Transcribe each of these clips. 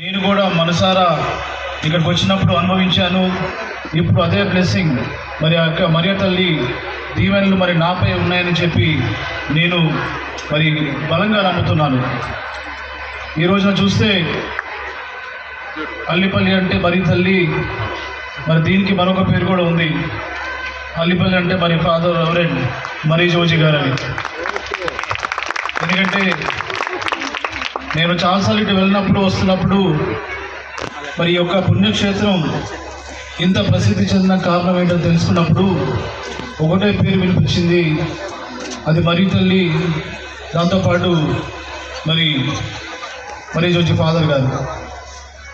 నేను కూడా మనసారా ఇక్కడికి వచ్చినప్పుడు అనుభవించాను. ఇప్పుడు అదే బ్లెస్సింగ్ మరి ఆ యొక్క మరియ తల్లి దీవెనలు మరి నాపై ఉన్నాయని చెప్పి నేను మరి బలంగా నమ్ముతున్నాను. ఈ రోజున చూస్తే అల్లిపల్లి అంటే మరి తల్లి, మరి దీనికి మరొక పేరు కూడా ఉంది. అల్లిపల్లి అంటే మరి ఫాదర్ రెవరెండ్ మరీ జోజి గారు అని. ఎందుకంటే నేను చాలాసార్లు ఇటు వెళ్ళినప్పుడు వస్తున్నప్పుడు మరి ఈ యొక్క పుణ్యక్షేత్రం ఇంత ప్రసిద్ధి చెందిన కారణం ఏంటో తెలుసుకున్నప్పుడు ఒకటే పేరు వినిపించింది, అది మరీ తల్లి, దాంతోపాటు మరి జోజి ఫాదర్ గారు.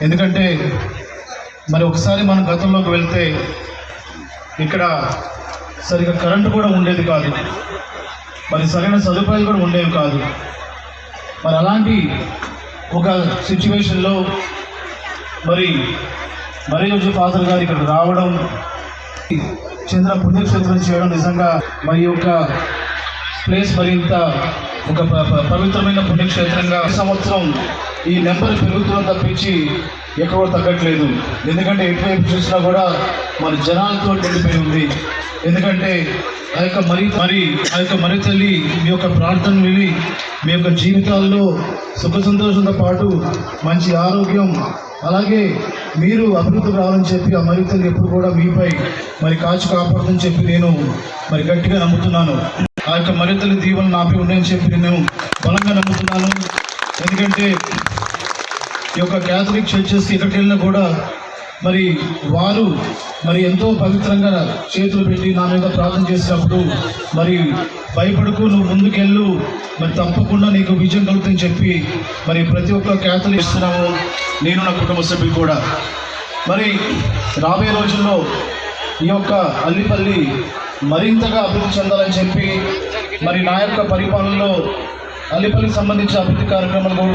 ఎందుకంటే మరి ఒకసారి మనం గతంలోకి వెళ్తే ఇక్కడ సరిగా కరెంటు కూడా ఉండేది కాదు, మరి సరైన సదుపాయాలు కూడా ఉండేవి కాదు. మరి అలాంటి ఒక సిచ్యువేషన్లో మరి జోజి ఫాదర్ గారు ఇక్కడ రావడం, చంద్ర పుణ్యక్షేత్రం చేయడం నిజంగా మరి యొక్క ప్లేస్ మరింత ఒక పవిత్రమైన పుణ్యక్షేత్రంగా సంవత్సరం ఈ నెంబర్ పెరుగుతున్న తప్పించి ఎక్కడ తగ్గట్లేదు. ఎందుకంటే ఎటువైపు చూసినా కూడా మరి జనాలతో నిండిపోయి ఉంది. ఎందుకంటే ఆ యొక్క మరి తల్లి మీ యొక్క ప్రార్థన విని మీ యొక్క జీవితాల్లో సుఖ సంతోషంతో పాటు మంచి ఆరోగ్యం, అలాగే మీరు అభివృద్ధి రావాలని చెప్పి ఆ మరి తల్లి ఎప్పుడు కూడా మీపై మరి కాచి కాపాడుతుందని చెప్పి నేను మరి గట్టిగా నమ్ముతున్నాను. ఆ యొక్క మరి తల్లి దీవెనలు నాపై ఉన్నాయని చెప్పి నేను బలంగా నమ్ముతున్నాను. ఎందుకంటే ఈ యొక్క క్యాథలిక్ చర్చెస్ ఎక్కడికి వెళ్ళినా కూడా మరి వారు మరి ఎంతో పవిత్రంగా చేతులు పెట్టి నా మీద ప్రార్థన చేసినప్పుడు మరి భయపడుకు, నువ్వు ముందుకెళ్ళు, మరి తప్పకుండా నీకు విజయం కలుగుతుందని చెప్పి మరి ప్రతి ఒక్క క్యాథలిక్ ఇస్తున్నాము. నేను నా కుటుంబ సభ్యులు కూడా మరి రాబోయే రోజుల్లో ఈ యొక్క అల్లిపల్లి మరింతగా అభివృద్ధి చెందాలని చెప్పి మరి నా యొక్క పరిపాలనలో అల్లిపల్లికి సంబంధించిన అభివృద్ధి కార్యక్రమాలు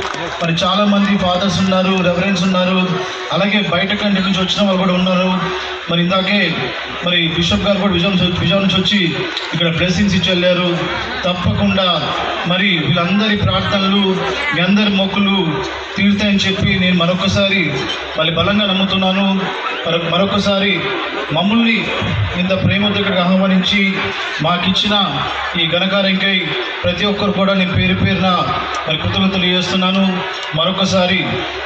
మరి చాలామంది ఫాదర్స్ ఉన్నారు, రెవరెన్స్ ఉన్నారు, అలాగే బయట కంట్రీ నుంచి వచ్చిన వాళ్ళు కూడా ఉన్నారు. మరి ఇందాకే మరి బిషప్ గారు కూడా విజయం నుంచి వచ్చి ఇక్కడ బ్లెస్సింగ్స్ ఇచ్చి వెళ్ళారు. తప్పకుండా మరి వీళ్ళందరి ప్రార్థనలు, మీ అందరి మొక్కులు తీరుతాయని చెప్పి నేను మరొకసారి మళ్ళీ బలంగా నమ్ముతున్నాను. మరొకసారి మమ్మల్ని ఇంత ప్రేమతో ఇక్కడికి ఆహ్వానించి మాకిచ్చిన ఈ ఘనకార్యంకై ప్రతి ఒక్కరు కూడా నేను పేరు పేరున మరి కృతజ్ఞతలు చేస్తున్నాను. మరొకసారి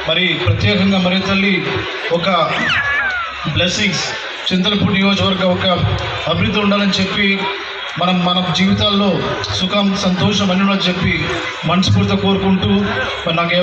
మరి ప్రత్యేకంగా మరి తల్లి ఒక బ్లెస్సింగ్స్ చింతలపూడి నియోజకవర్గ ఒక అభివృద్ధి ఉండాలని చెప్పి మన జీవితాల్లో సుఖం, సంతోషం అని చెప్పి మనస్ఫూర్తిగా కోరుకుంటూ మరి నాకు